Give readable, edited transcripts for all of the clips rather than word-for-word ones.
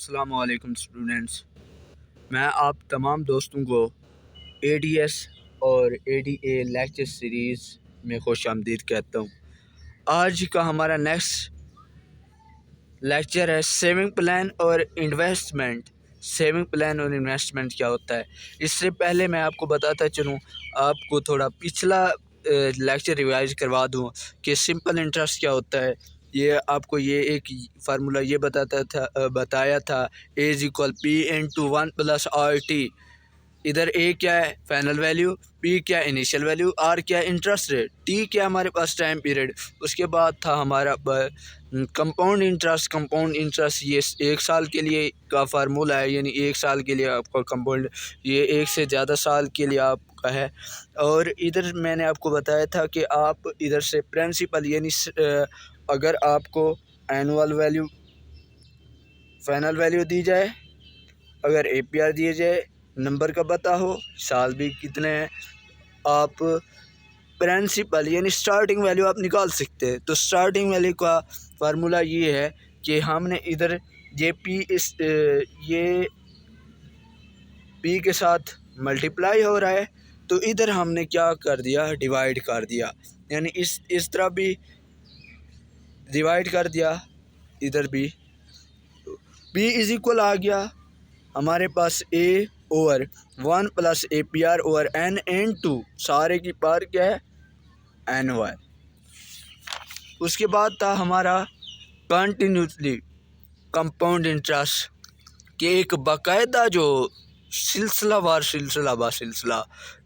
अस्सलाम वालेकुम स्टूडेंट्स। मैं आप तमाम दोस्तों को एडीएस और एडीए लेक्चर सीरीज़ में खुश आमदीद कहता हूँ। आज का हमारा नेक्स्ट लेक्चर है सेविंग प्लान और इन्वेस्टमेंट। सेविंग प्लान और इन्वेस्टमेंट क्या होता है, इससे पहले मैं आपको बताता चलूँ, आपको थोड़ा पिछला लेक्चर रिवाइज करवा दूँ कि सिंपल इंटरेस्ट क्या होता है। ये आपको ये एक फार्मूला ये बताया था A=P/1+RT। इधर ए क्या है फाइनल वैल्यू, पी क्या इनिशियल वैल्यू, आर क्या इंटरेस्ट रेट, टी क्या हमारे पास टाइम पीरियड। उसके बाद था हमारा कंपाउंड इंटरेस्ट। कंपाउंड इंटरेस्ट ये 1 साल के लिए का फार्मूला है, यानी 1 साल के लिए आपका कंपाउंड, ये 1 से ज़्यादा साल के लिए आपका है। और इधर मैंने आपको बताया था कि आप इधर से प्रिंसिपल यानी अगर आपको एनुअल वैल्यू फाइनल वैल्यू दी जाए, अगर एपीआर दिए जाए, नंबर का पता हो, साल भी कितने हैं, आप प्रिंसिपल यानी स्टार्टिंग वैल्यू आप निकाल सकते हैं। तो स्टार्टिंग वैल्यू का फार्मूला ये है कि हमने इधर ये पी के साथ मल्टीप्लाई हो रहा है, तो इधर हमने क्या कर दिया, डिवाइड कर दिया, यानी इस तरह भी डिवाइड कर दिया, इधर भी पी इज इक्वल आ गया हमारे पास A/1+APR/N/2, सारे की पार क्या है NY। उसके बाद था हमारा कंटिन्यूसली कंपाउंड इंटरेस्ट के एक बाकायदा जो सिलसिला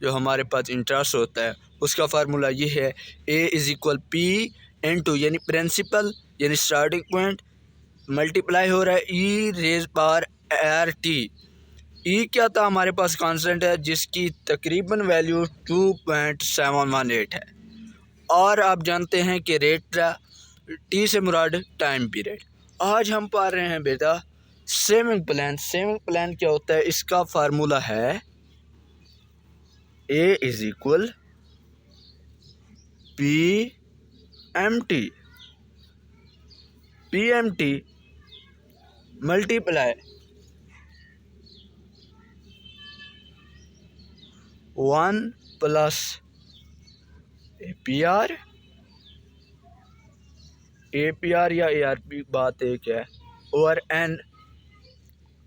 जो हमारे पास इंटरेस्ट होता है, उसका फार्मूला ये है A=P/2 यानी प्रिंसिपल यानी स्टार्टिंग पॉइंट मल्टीप्लाई हो रहा है E⁻R⁻T। ई क्या था हमारे पास कांस्टेंट है जिसकी तकरीबन वैल्यू 2.718 है, और आप जानते हैं कि रेट टी से मुराद टाइम पीरियड। आज हम पढ़ रहे हैं बेटा सेविंग प्लान। सेविंग प्लान क्या होता है, इसका फार्मूला है A=PMT मल्टीप्लाई 1+APR या ARP बात एक है, और N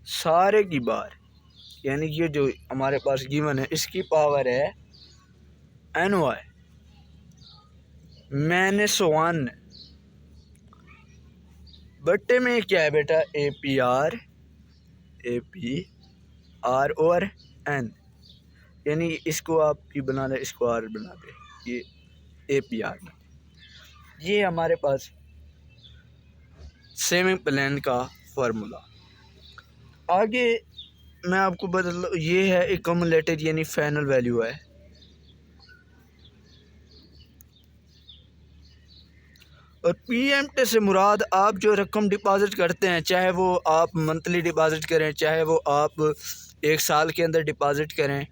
सारे की बार, यानी ये जो हमारे पास गिवन है इसकी पावर है NY -1 बट्टे में क्या है बेटा APR और N, यानी इसको आप P बना लें, इसको R बना दें, ये APR। ये हमारे पास सेविंग प्लान का फार्मूला। आगे मैं आपको बता, ये है एक्यूमुलेटेड यानी फाइनल वैल्यू है। और पीएमटी से मुराद आप जो रकम डिपॉजिट करते हैं, चाहे वो आप मंथली डिपॉजिट करें, चाहे वो आप 1 साल के अंदर डिपॉजिट करें,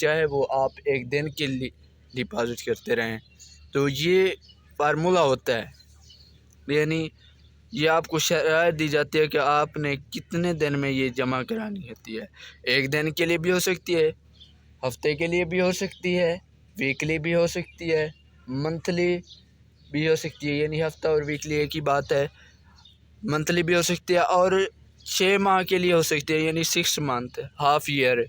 चाहे वो आप एक दिन के लिए डिपॉजिट करते रहें, तो ये फार्मूला होता है। यानी ये आपको शरायत दी जाती है कि आपने कितने दिन में ये जमा करानी होती है। एक दिन के लिए भी हो सकती है, हफ्ते के लिए भी हो सकती है, वीकली भी हो सकती है, मंथली भी हो सकती है, यानी हफ्ता और वीकली एक ही बात है। मंथली भी हो सकती है, और 6 माह के लिए हो सकती है, यानी 6 मंथ, हाफ ईयर,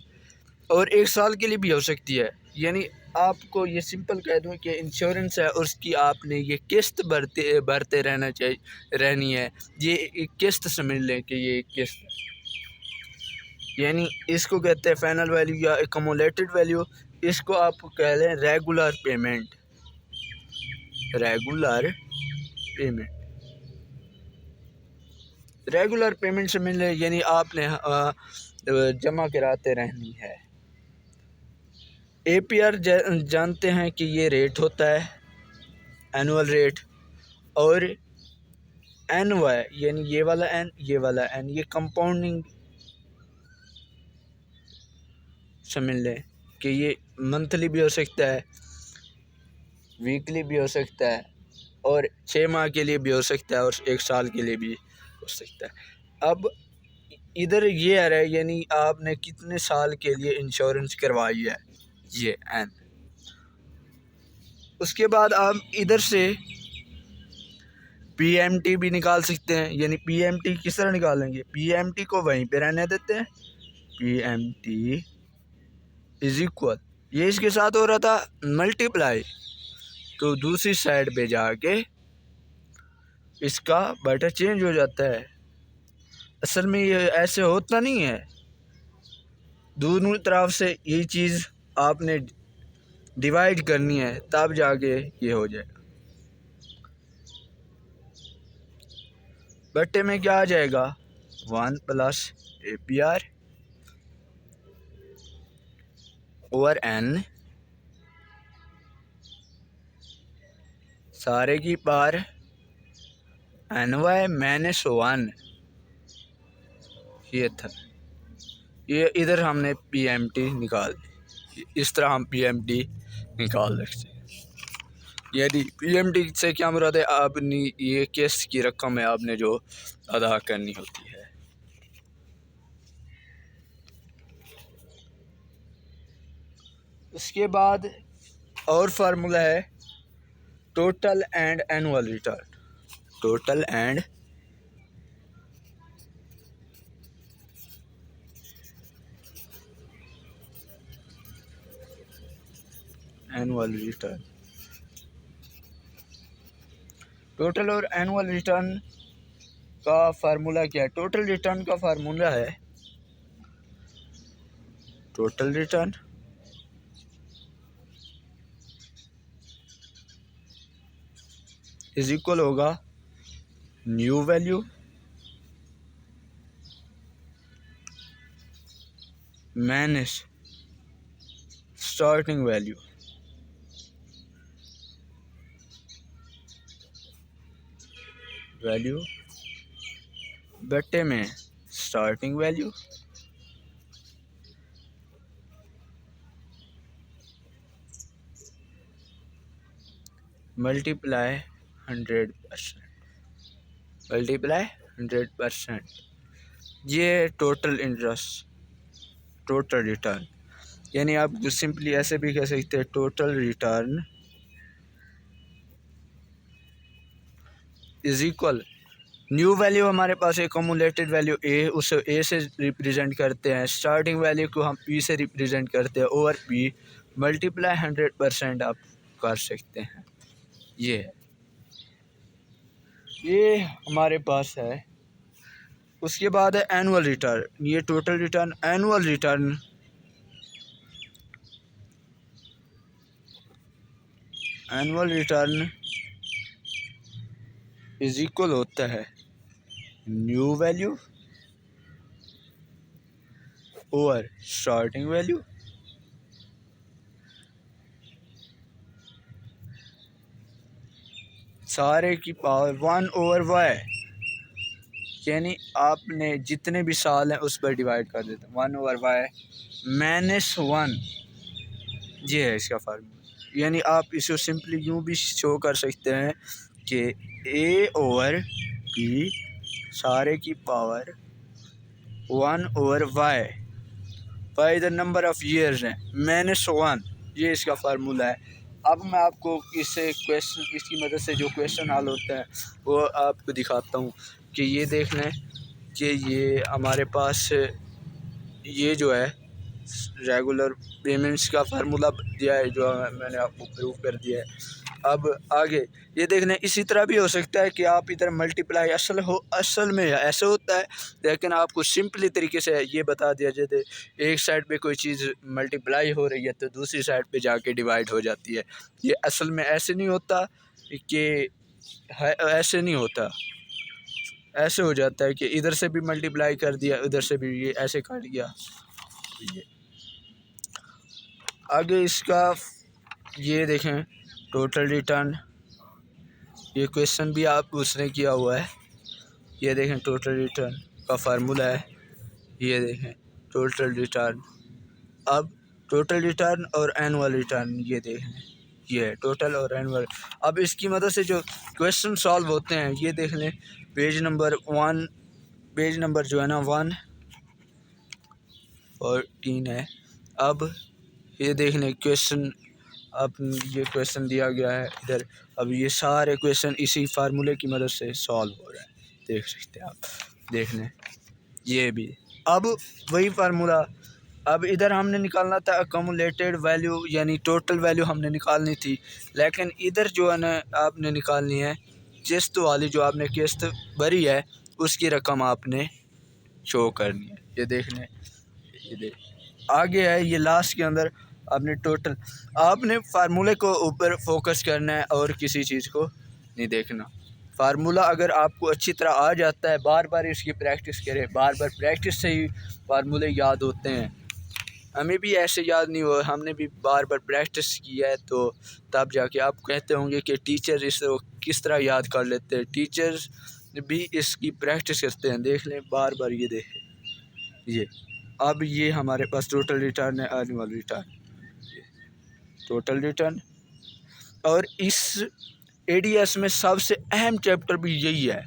और 1 साल के लिए भी हो सकती है। यानी आपको ये सिंपल कह दूँ कि इंश्योरेंस है, उसकी आपने ये किस्त भरते रहनी है। ये एक किस्त समझ लें कि ये एक किस्त है, यानी इसको कहते हैं फाइनल वैल्यू या एक्यूमुलेटेड वैल्यू। इसको आप कह लें रेगुलर पेमेंट। रेगुलर पेमेंट समझ लें, यानी आपने जमा कराते रहनी है। APR जानते हैं कि ये रेट होता है एनुअल रेट, और NY यानी ये वाला N ये कंपाउंडिंग समझ लें कि ये मंथली भी हो सकता है, वीकली भी हो सकता है, और 6 माह के लिए भी हो सकता है, और 1 साल के लिए भी हो सकता है। अब इधर ये आ रहा है यानी आपने कितने साल के लिए इंश्योरेंस करवाई है, ये एन। उसके बाद आप इधर से पीएमटी भी निकाल सकते हैं। यानी पीएमटी किस तरह निकालेंगे, पीएमटी को वहीं पे रहने देते हैं, पीएमटी इज इक्वल, ये इसके साथ हो रहा था मल्टीप्लाई, तो दूसरी साइड पे जाके इसका बटा चेंज हो जाता है। असल में ये ऐसे होता नहीं है, दोनों तरफ से यही चीज़ आपने डिवाइड करनी है तब जाके ये हो जाएगा। बट्टे में क्या आ जाएगा, 1 प्लस APR ओवर N सारे की पार NY -1, ये था। ये इधर हमने PMT निकाल दी, इस तरह हम PMT निकाल सकते हैं। यदि PMT से क्या मुराद है, आपने ये किस्त की रकम है आपने जो अदा करनी होती है। उसके बाद और फार्मूला है total and annual return, total and annual return. Total और एनुअल रिटर्न का फार्मूला क्या है, टोटल रिटर्न का फार्मूला है टोटल रिटर्न इज इक्वल होगा new value minus starting value, value बट्टे में स्टार्टिंग वैल्यू मल्टीप्लाई 100%, मल्टीप्लाई 100%, ये टोटल इंटरेस्ट, टोटल रिटर्न। यानी आप सिंपली ऐसे भी कह सकते हैं total return is equal, new value हमारे पास एक कम्युलेटेड वैल्यू ए, उसे ए से रिप्रेजेंट करते हैं, स्टार्टिंग वैल्यू को हम पी से रिप्रेजेंट करते हैं, ओवर पी मल्टीप्लाई 100% आप कर सकते हैं। ये हमारे पास है। उसके बाद है एनुअल रिटर्न, ये total return, annual return annual return is equal होता है new value over starting value सारे की पावर 1/y, यानी आपने जितने भी साल हैं उस पर डिवाइड कर देते हैं, 1/y -1, ये है इसका फार्मूला। यानी आप इसे सिंपली यूँ भी शो कर सकते हैं कि A/P सारे की power 1/y, by the number of years हैं -1, ये इसका फार्मूला है। अब मैं आपको इससे क्वेश्चन, इसकी मदद से जो क्वेश्चन हल होते हैं वो आपको दिखाता हूँ कि ये देख लें कि ये हमारे पास ये जो है रेगुलर पेमेंट्स का फार्मूला दिया है जो मैंने आपको प्रूव कर दिया है। अब आगे ये देख लें, इसी तरह भी हो सकता है कि आप इधर मल्टीप्लाई असल में ऐसे होता है, लेकिन आपको सिंपली तरीके से ये बता दिया जाए एक साइड पे कोई चीज़ मल्टीप्लाई हो रही है तो दूसरी साइड पे जाके डिवाइड हो जाती है। ये असल में ऐसे नहीं होता कि ऐसे नहीं होता, ऐसे हो जाता है कि इधर से भी मल्टीप्लाई कर दिया उधर से भी, ये ऐसे काट गया। ये आगे इसका ये देखें टोटल रिटर्न, ये क्वेश्चन भी आप उसने किया हुआ है। ये देखें टोटल रिटर्न का फार्मूला है, ये देखें टोटल रिटर्न। अब टोटल रिटर्न और एनुअल रिटर्न ये देखें, ये है टोटल और एनुअल। अब इसकी मदद से जो क्वेश्चन सॉल्व होते हैं ये देख लें, पेज नंबर 1, पेज नंबर जो है ना 1 14 है। अब ये देख लें क्वेश्चन, अब ये क्वेश्चन दिया गया है इधर। अब ये सारे क्वेश्चन इसी फार्मूले की मदद से सॉल्व हो रहे हैं, देख सकते हैं आप, देख लें ये भी। अब वही फार्मूला, अब इधर हमने निकालना था अकोमुलेटेड वैल्यू, यानी टोटल वैल्यू हमने निकालनी थी, लेकिन इधर जो है ना आपने निकालनी है किस्त वाली, जो आपने किस्त भरी है उसकी रकम आपने शो करनी है। ये देख लें, ये देख आगे है, ये लास्ट के अंदर आपने टोटल, आपने फार्मूले को ऊपर फोकस करना है और किसी चीज़ को नहीं देखना। फार्मूला अगर आपको अच्छी तरह आ जाता है, बार बार इसकी प्रैक्टिस करें, बार बार प्रैक्टिस से ही फार्मूले याद होते हैं। हमें भी ऐसे याद नहीं हुआ, हमने भी बार बार प्रैक्टिस किया है, तो तब जाके आप कहते होंगे कि टीचर इसे किस तरह याद कर लेते हैं। टीचर्स भी इसकी प्रैक्टिस करते हैं, देख लें बार बार। ये देखें, ये अब ये हमारे पास टोटल रिटर्न है, एनुअल रिटर्न, टोटल रिटर्न। और इस एडीएस में सबसे अहम चैप्टर भी यही है।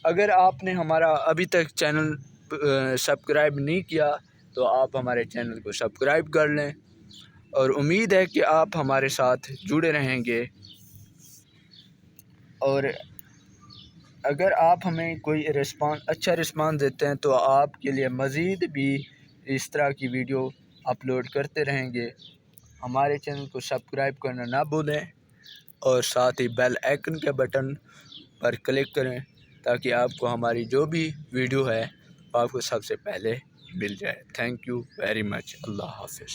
अगर आपने हमारा अभी तक चैनल सब्सक्राइब नहीं किया तो आप हमारे चैनल को सब्सक्राइब कर लें, और उम्मीद है कि आप हमारे साथ जुड़े रहेंगे। और अगर आप हमें कोई अच्छा रिस्पांस देते हैं तो आपके लिए मज़ीद भी इस तरह की वीडियो अपलोड करते रहेंगे। हमारे चैनल को सब्सक्राइब करना ना भूलें, और साथ ही बेल आइकन के बटन पर क्लिक करें ताकि आपको हमारी जो भी वीडियो है आपको सबसे पहले मिल जाए। Thank you very much. अल्लाह हाफ़िज़।